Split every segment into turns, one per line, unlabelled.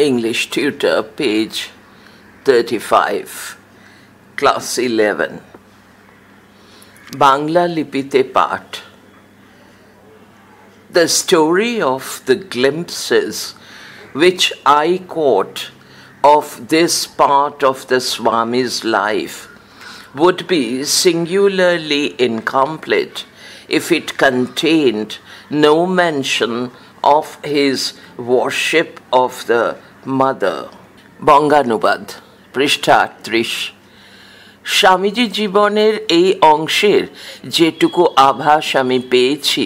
English Tutor, page 35, class 11. Bangla Lipite Part. The story of the glimpses which I caught of this part of the Swami's life would be singularly incomplete if it contained no mention of his worship of the Mother. বঙ্গানুবাদ পৃষ্ঠা 38। স্বামীজি জীবনের এই অংশের যেটুকু আভাস আমি পেয়েছি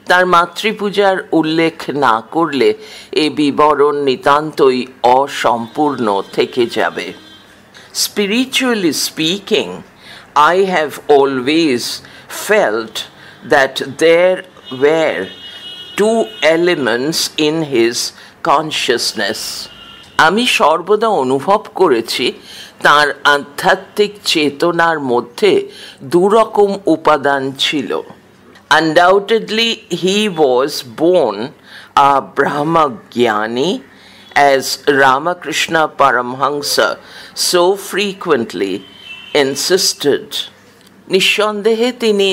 তার মাতৃপূজার উল্লেখ না করলে এ বিবরণ নিতান্তই অসম্পূর্ণ থেকে যাবে। Spiritually speaking, I have always felt that there were two elements in his consciousness. আমি সর্বদা অনুভব করেছি তার আধ্যাত্মিক চেতনার মধ্যে দুরকম উপাদান ছিল। Undoubtedly, he was born a Brahmagyani, as Ramakrishna Paramhansa so frequently insisted. নিঃসন্দেহে তিনি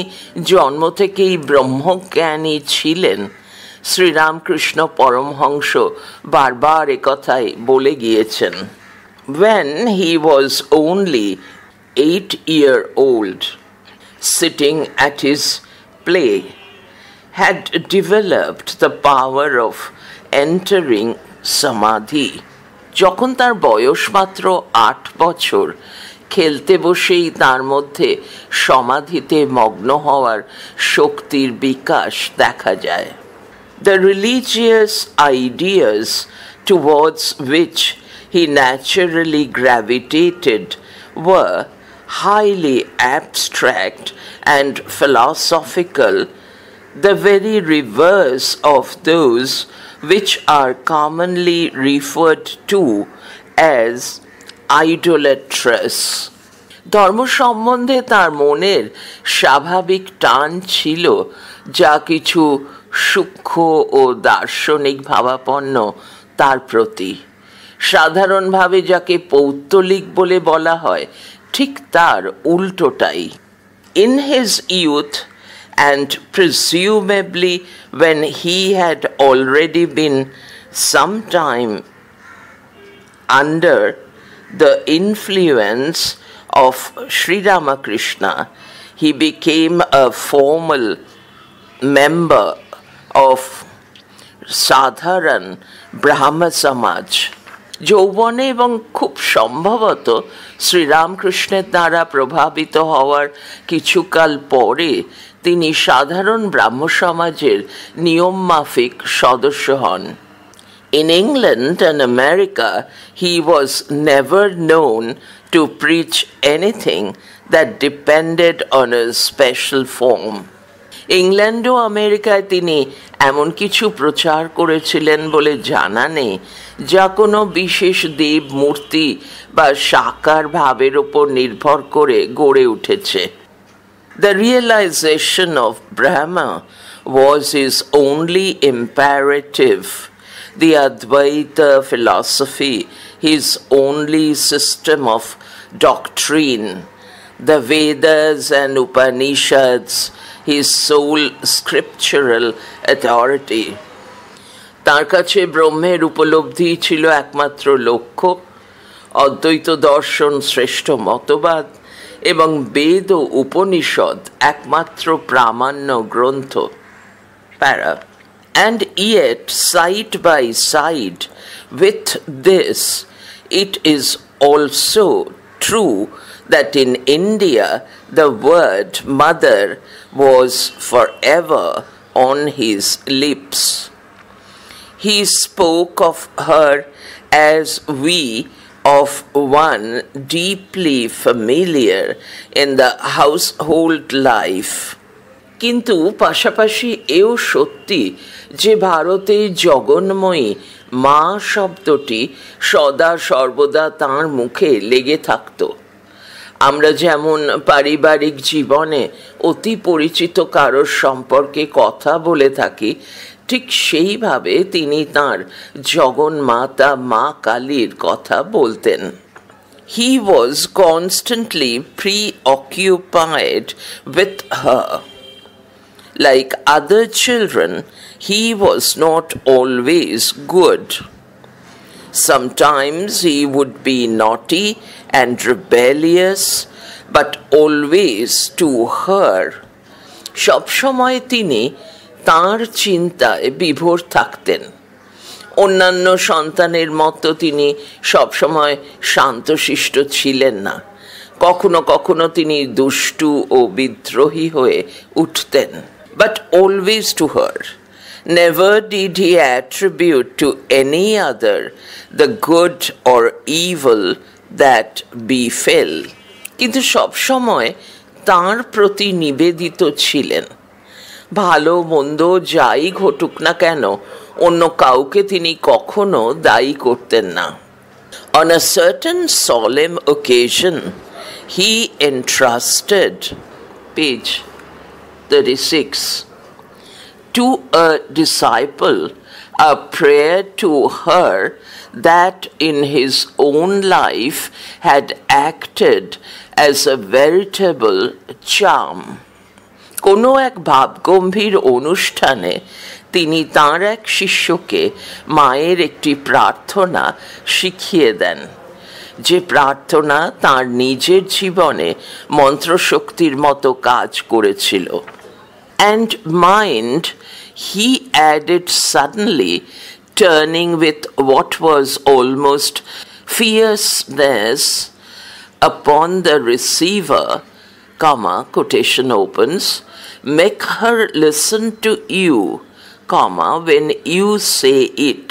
জন্ম থেকেই ব্রহ্মজ্ঞানী ছিলেন। শ্রীরামকৃষ্ণ পরমহংস বারবার একথাই বলে গিয়েছেন। When he was only 8 years old, sitting at his play, had developed the power of entering samadhi. যখন তার বয়স মাত্র 8 বছর, খেলতে বসেই তার মধ্যে সমাধিতে মগ্ন হওয়ার শক্তির বিকাশ দেখা যায়। The religious ideas towards which he naturally gravitated were highly abstract and philosophical, the very reverse of those which are commonly referred to as idolatrous. ধর্ম সম্বন্ধে তার মনের স্বাভাবিক টান ছিল যা কিছু সূক্ষ্ম ও দার্শনিক ভাবাপন্ন তার প্রতি। সাধারণভাবে যাকে পৌত্তলিক বলে বলা হয় ঠিক তার উল্টোটাই। In his youth, and presumably when he had already been some time under the influence of Sri Ramakrishna, he became a formal member of Sadharan Brahma Samaj. যৌবনে এবং খুব সম্ভবত শ্রীরামকৃষ্ণের দ্বারা প্রভাবিত হওয়ার কিছুকাল পরে তিনি সাধারণ ব্রাহ্ম সমাজের নিয়মমাফিক সদস্য হন। In England and America, he was never known to preach anything that depended on a special form. England ও আমেরিকায় তিনি এমন কিছু প্রচার করেছিলেন বলে জানা নেই যা কোনো বিশেষ দেব মূর্তি বা সাকার ভাবের উপর নির্ভর করে গড়ে উঠেছে। The realization of Brahma was his only imperative, the Advaita philosophy his only system of doctrine, the Vedas and Upanishads his sole scriptural authority. তার কাছে ব্রহ্মের উপলব্ধি ছিল একমাত্র লক্ষ্য, অদ্বৈত দর্শন শ্রেষ্ঠ মতবাদ এবং বেদ ও উপনিষদ একমাত্র প্রামাণ্য গ্রন্থ। প্যারা। And yet, side by side with this, it is also true that in India the word mother was forever on his lips. He spoke of her as we of one deeply familiar in the household life. কিন্তু পাশাপাশি এও সত্যি যে ভারতে জগন্ময়ী মা শব্দটি সদা সর্বদা তাঁর মুখে লেগে থাকত। আমরা যেমন পারিবারিক জীবনে অতি পরিচিত কারোর সম্পর্কে কথা বলে থাকি, ঠিক সেইভাবে তিনি তাঁর জগন্মাতা মা কালীর কথা বলতেন। He was constantly preoccupied with her. Like other children, he was not always good. Sometimes he would be naughty and rebellious, but always to her. সবসময় তিনি তাঁর চিন্তায় বিভোর থাকতেন। অন্যান্য সন্তানের মতো তিনি সবসময় শান্তশিষ্ট ছিলেন না। কখনো কখনো তিনি দুষ্টু ও বিদ্রোহী হয়ে উঠতেন। But always to her. Never did he attribute to any other the good or evil that befell. কিন্তু সবসময় তাঁর প্রতি নিবেদিত ছিলেন। ভালো মন্দ যাই ঘটুক না কেন, অন্য কাউকে তিনি কখনো দায়ী করতেন না। On a certain solemn occasion, he entrusted, page 36, to a disciple a prayer to her that in his own life had acted as a veritable charm. কোনো এক ভাবগম্ভীর অনুষ্ঠানে তিনি তাঁর এক শিষ্যকে মায়ের একটি প্রার্থনা শিখিয়ে দেন, যে প্রার্থনা তাঁর নিজের জীবনে মন্ত্রশক্তির মতো কাজ করেছিল। And mind, he added suddenly, turning with what was almost fierceness upon the receiver, comma, quotation opens, make her listen to you, comma, when you say it.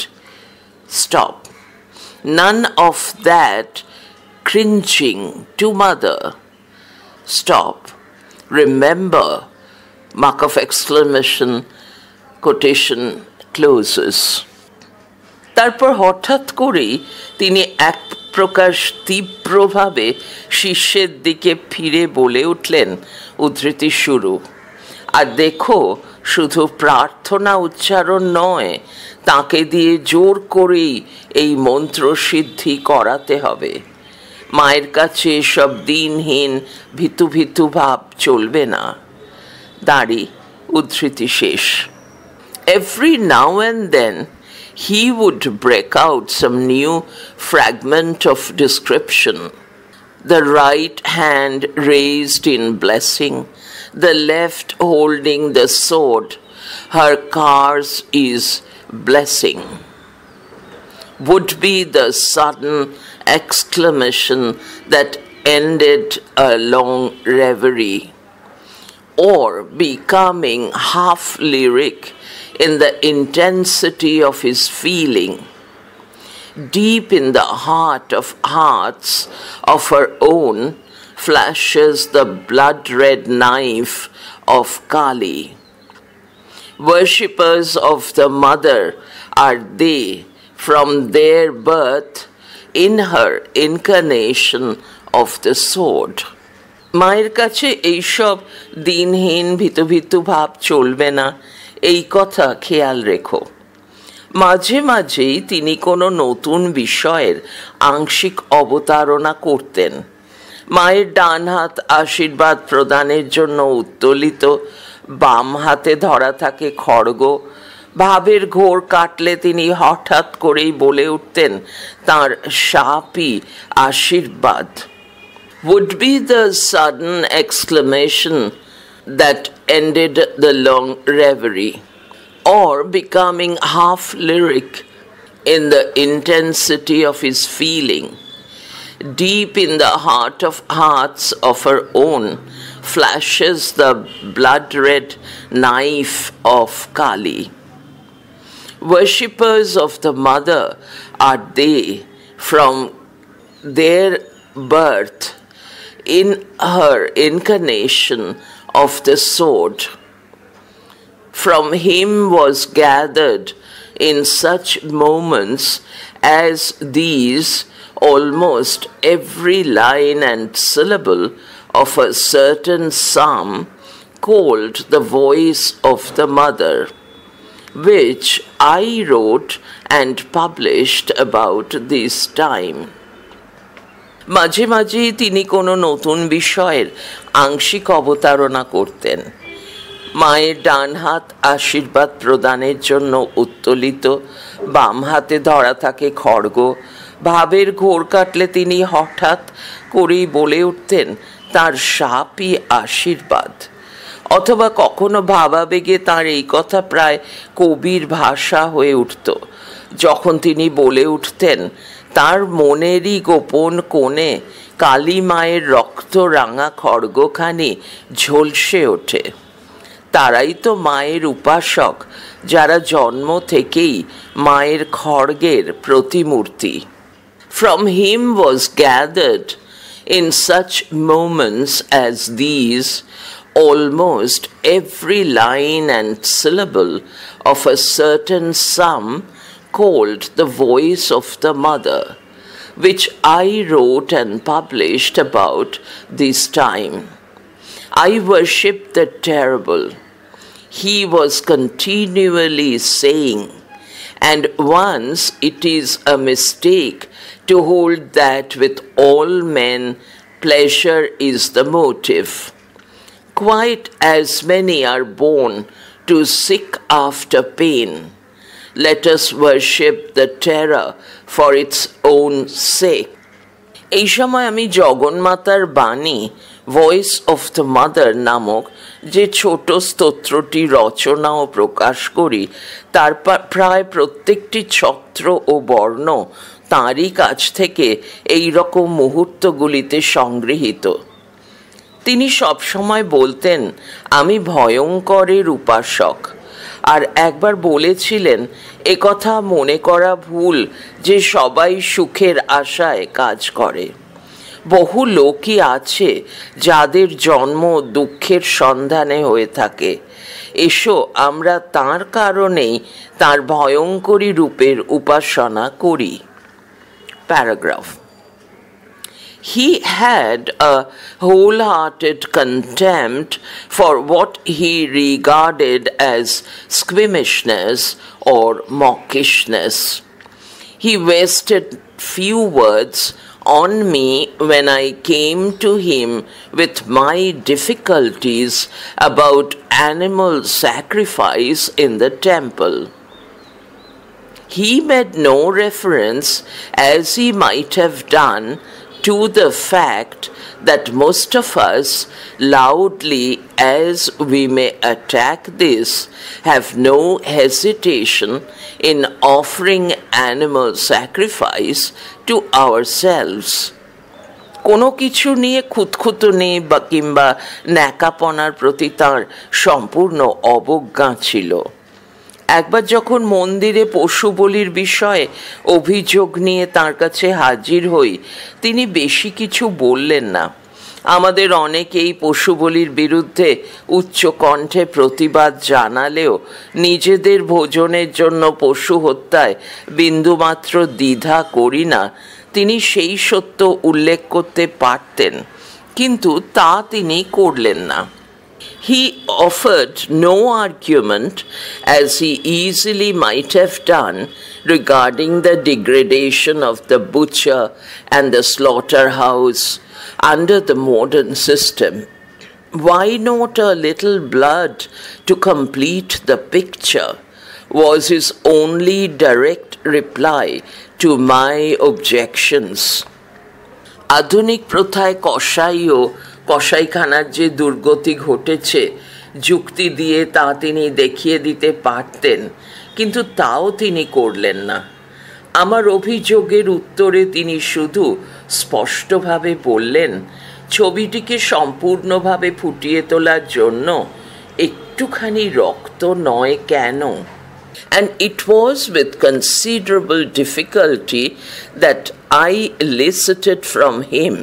Stop. None of that cringing to mother. Stop. Remember, mark of exclamation, quotation closes. তারপর হঠাৎ করেই তিনি এক প্রকার তীব্রভাবে শিষ্যের দিকে ফিরে বলে উঠলেন, উদ্ধৃতি শুরু, আর দেখো, শুধু প্রার্থনা উচ্চারণ নয়, তাকে দিয়ে জোর করেই এই মন্ত্র সিদ্ধি করাতে হবে। মায়ের কাছে সব দিনহীন ভীতু ভীতু ভাব চলবে না। দাঁড়ি, উদ্ধৃতি শেষ। Every now and then he would break out some new fragment of description. The right hand raised in blessing, the left holding the sword, her cars is blessing. Would be the sudden exclamation that ended a long reverie, or becoming half lyric in the intensity of his feeling. Deep in the heart of hearts of her own flashes the blood-red knife of Kali. Worshippers of the mother are they from their birth, in her incarnation of the sword. মায়ের কাছে এইসব দিনহীন ভীতু ভীতু ভাব চলবে না, এই কথা খেয়াল রেখো। মাঝে মাঝেই তিনি কোনো নতুন বিষয়ের আংশিক অবতারণা করতেন। মায়ের ডান হাত আশীর্বাদ প্রদানের জন্য উত্তোলিত, বাম হাতে ধরা থাকে খড়গ। ভাবের ঘোর কাটলে তিনি হঠাৎ করেই বলে উঠতেন তাঁর শাপই আশীর্বাদ। Would be the sudden exclamation that ended the long reverie, or becoming half lyric in the intensity of his feeling. Deep in the heart of hearts of her own flashes the blood-red knife of Kali. Worshippers of the mother are they from their birth, in her incarnation of the sword. From him was gathered in such moments as these almost every line and syllable of a certain psalm called the voice of the mother. which I wrote and published about this time. মাঝে মাঝেই তিনি কোনো নতুন বিষয়ের আংশিক অবতারণা করতেন। মায়ের ডান হাত আশীর্বাদ প্রদানের জন্য উত্তোলিত, বাম হাতে ধরা থাকে খড়গ। ভাবের ঘোর কাটলে তিনি হঠাৎ করেই বলে উঠতেন তার সাপই আশীর্বাদ। অথবা কখনো ভাবাবেগে তাঁর এই কথা প্রায় কবির ভাষা হয়ে উঠত, যখন তিনি বলে উঠতেন তার মনেরই গোপন কোণে কালী মায়ের রক্ত রাঙা খড়গখানি ঝলসে ওঠে। তারাই তো মায়ের উপাসক, যারা জন্ম থেকেই মায়ের খড়গের প্রতিমূর্তি। From him was gathered in such moments as these almost every line and syllable of a certain psalm called the Voice of the Mother, which I wrote and published about this time. I worship the terrible, he was continually saying, and once it is a mistake to hold that with all men pleasure is the motive. Quite as many are born to seek after pain. Let us worship the terror for its own sake. এই সময় আমি জগন্মাতার বাণী voice of the mother নামক যে ছোট স্তোত্রটি রচনা ও প্রকাশ করি, তার প্রায় প্রত্যেকটি ছত্র ও বর্ণ তাঁরই কাছ থেকে এই রকম মুহূর্তগুলিতে সংগৃহীত। তিনি সবসময় বলতেন আমি ভয়ঙ্করের উপাসক, আর একবার বলেছিলেন একথা মনে করা ভুল যে সবাই সুখের আশায় কাজ করে। বহু লোকই আছে যাদের জন্ম দুঃখের সন্ধানে হয়ে থাকে। এসো আমরা তার কারণেই তার ভয়ঙ্করী রূপের উপাসনা করি। Paragraph. He had a wholehearted contempt for what he regarded as squeamishness or mawkishness. He wasted few words on me when I came to him with my difficulties about animal sacrifice in the temple. He made no reference, as he might have done, to the fact that most of us, loudly as we may attack this, have no hesitation in offering animal sacrifice to ourselves. কোনো কিছু নিয়ে খুঁতখুঁতুনি বা কিংবা ন্যাকাপনার প্রতি তাঁর সম্পূর্ণ অবজ্ঞা ছিল। একবার যখন মন্দিরে পশু বলির বিষয়ে অভিযোগ নিয়ে তার কাছে হাজির হই, তিনি বেশি কিছু বললেন না। আমাদের অনেকেই পশু বলির বিরুদ্ধে উচ্চ কণ্ঠে প্রতিবাদ জানালেও নিজেদের ভোজনের জন্য পশু হত্যায় বিন্দুমাত্র দ্বিধা করি না। তিনি সেই সত্য উল্লেখ করতে পারতেন, কিন্তু তা তিনি করলেন না। He offered no argument, as he easily might have done, regarding the degradation of the butcher and the slaughterhouse under the modern system. Why not a little blood to complete the picture? Was his only direct reply to my objections. আধুনিক প্রথায় কসাই ও কসাইখানার যে দুর্গতি ঘটেছে যুক্তি দিয়ে তা তিনি দেখিয়ে দিতে পারতেন, কিন্তু তাও তিনি করলেন না। আমার অভিযোগের উত্তরে তিনি শুধু স্পষ্টভাবে বললেন, ছবিটিকে সম্পূর্ণভাবে ফুটিয়ে তোলার জন্য একটুখানি রক্ত নয় কেন? And it was with considerable difficulty that I elicited from him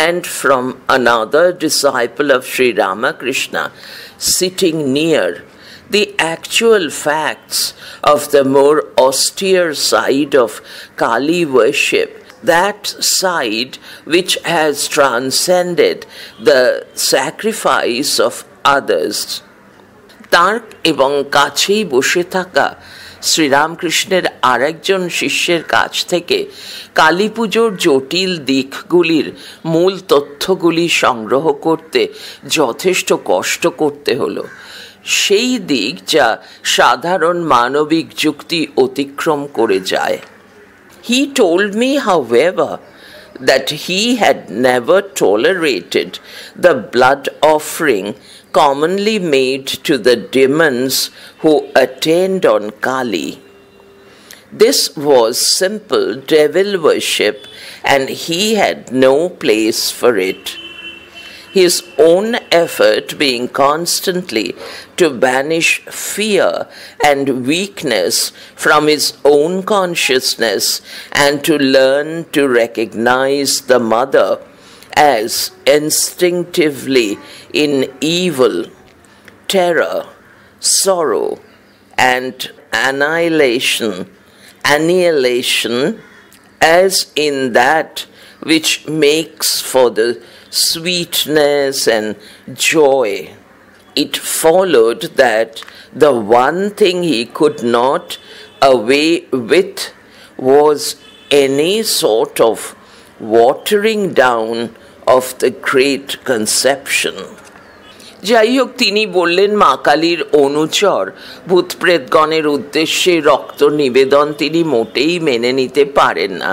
and from another disciple of Sri Ramakrishna sitting near the actual facts of the more austere side of Kali worship, that side which has transcended the sacrifice of others. তার এবং কাছেই বসে থাকা শ্রীরামকৃষ্ণের আরেকজন শিষ্যের কাছ থেকে কালী পুজোর জটিল দিকগুলির মূল তথ্যগুলি সংগ্রহ করতে যথেষ্ট কষ্ট করতে হলো, সেই দিক যা সাধারণ মানবিক যুক্তি অতিক্রম করে যায়। He told me, however, that he had never tolerated the blood offering commonly made to the demons who attend on Kali. This was simple devil worship, and he had no place for it. His own effort being constantly to banish fear and weakness from his own consciousness and to learn to recognize the mother as instinctively in evil, terror, sorrow, and annihilation, as in that which makes for the sweetness and joy. It followed that the one thing he could not away with was any sort of watering down of the great conception. যাই হোক, তিনি বললেন মা কালীর অনুচর ভূতপ্রেতগণের উদ্দেশ্যে রক্ত নিবেদন তিনি মোটেই মেনে নিতে পারেন না।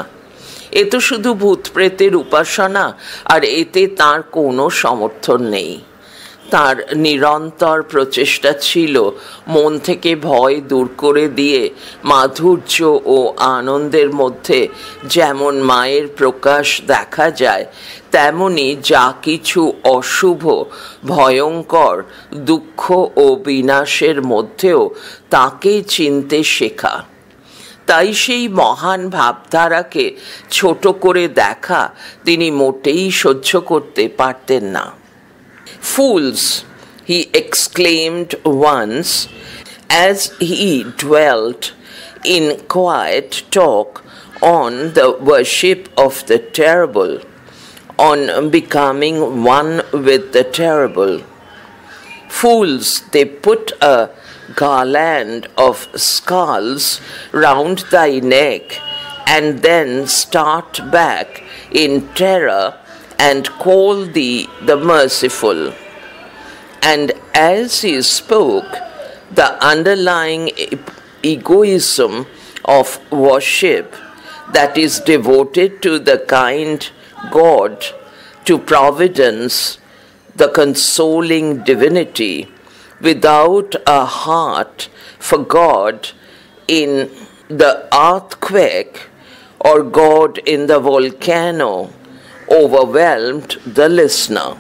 এ তো শুধু ভূতপ্রেতের উপাসনা, আর এতে তার কোনো সমর্থন নেই। তার নিরন্তর প্রচেষ্টা ছিল মন থেকে ভয় দূর করে দিয়ে মাধুর্য ও আনন্দের মধ্যে যেমন মায়ের প্রকাশ দেখা যায়, তেমনি যা কিছু অশুভ, ভয়ঙ্কর, দুঃখ ও বিনাশের মধ্যেও তাকে চিনতে শেখা। তাই সেই মহান ভাবধারাকে ছোট করে দেখা তিনি মোটেই সহ্য করতে পারতেন না। Fools, he exclaimed once, as he dwelt in quiet talk on the worship of the terrible, on becoming one with the terrible. Fools, they put a garland of skulls round thy neck and then start back in terror and call thee the merciful. And as he spoke, the underlying egoism of worship that is devoted to the kind God, to providence, the consoling divinity, without a heart for God in the earthquake or God in the volcano, overwhelmed the listener.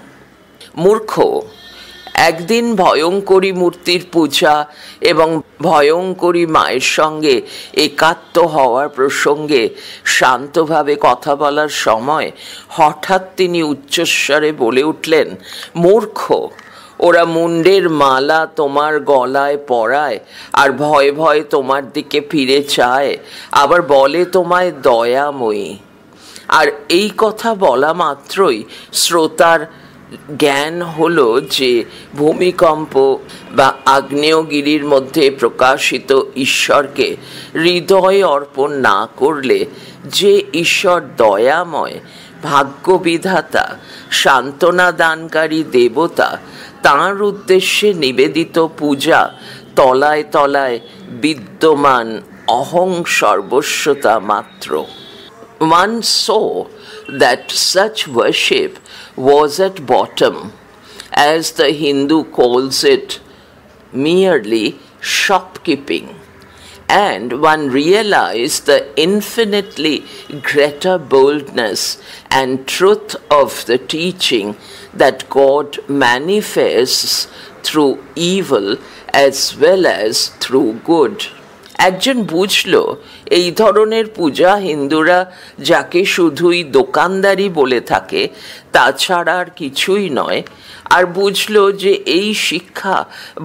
মূর্খ, একদিন ভয়ঙ্করী মূর্তির পূজা এবং ভয়ঙ্করী মায়ের সঙ্গে একাত্ম হওয়ার প্রসঙ্গে শান্তভাবে কথা বলার সময় হঠাৎ তিনি উচ্চস্বরে বলে উঠলেন, মূর্খ, ওরা মুন্ডের মালা তোমার গলায় পরায় আর ভয়ে ভয়ে তোমার দিকে ফিরে চায়, আবার বলে তোমায় দয়াময়ী। আর এই কথা বলা মাত্রই শ্রোতার জ্ঞান হলো যে ভূমিকম্প বা আগ্নেয়গিরির মধ্যে প্রকাশিত ঈশ্বরকে হৃদয়ে অর্পণ না করলে যে ঈশ্বর দয়াময়, ভাগ্যবিধাতা, সান্ত্বনা দানকারী দেবতা, তাঁর উদ্দেশ্যে নিবেদিত পূজা তলায় তলায় বিদ্যমান অহং সর্বস্বতা মাত্র। One saw that such worship was at bottom, as the Hindu calls it, merely shopkeeping, and one realized the infinitely greater boldness and truth of the teaching that God manifests through evil as well as through good. একজন বুঝল এই ধরনের পূজা হিন্দুরা যাকে শুধুই দোকানদারি বলে থাকে তাছাড়া আর কিছুই নয়, আর বুঝল যে এই শিক্ষা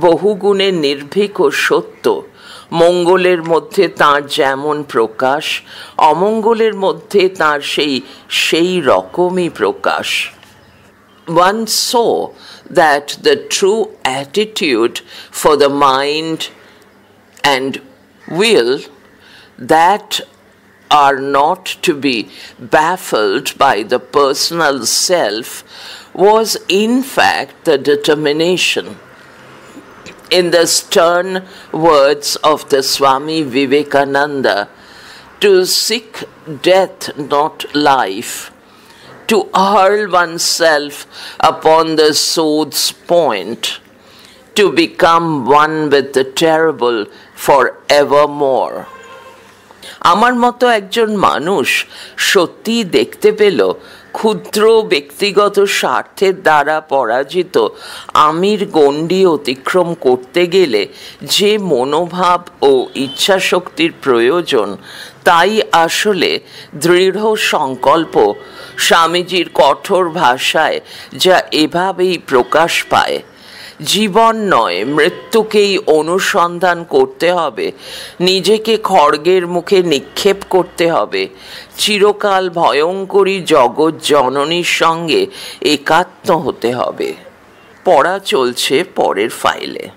বহুগুণে নির্ভীক ও সত্য। মঙ্গলের মধ্যে তাঁর যেমন প্রকাশ, অমঙ্গলের মধ্যে তাঁর সেই রকমই প্রকাশ। one saw that the true attitude for the mind and will that are not to be baffled by the personal self was in fact the determination. In the stern words of the Swami Vivekananda, to seek death, not life, to hurl oneself upon the sword's point, to become one with the terrible forevermore. আমার মতো একজন মানুষ সত্যি দেখতে পেল ক্ষুদ্র ব্যক্তিগত স্বার্থের দ্বারা পরাজিত আমির গণ্ডি অতিক্রম করতে গেলে যে মনোভাব ও ইচ্ছাশক্তির প্রয়োজন তাই আসলে দৃঢ় সংকল্প। স্বামীজির কঠোর ভাষায় যা এভাবেই প্রকাশ পায়, জীবন নয় মৃত্যুকেই অনুসন্ধান করতে হবে, নিজেকে খড়গের মুখে নিক্ষেপ করতে হবে, চিরকাল ভয়ঙ্করী জগৎ জননীর সঙ্গে একাত্ম হতে হবে। পড়া চলছে পরের ফাইলে।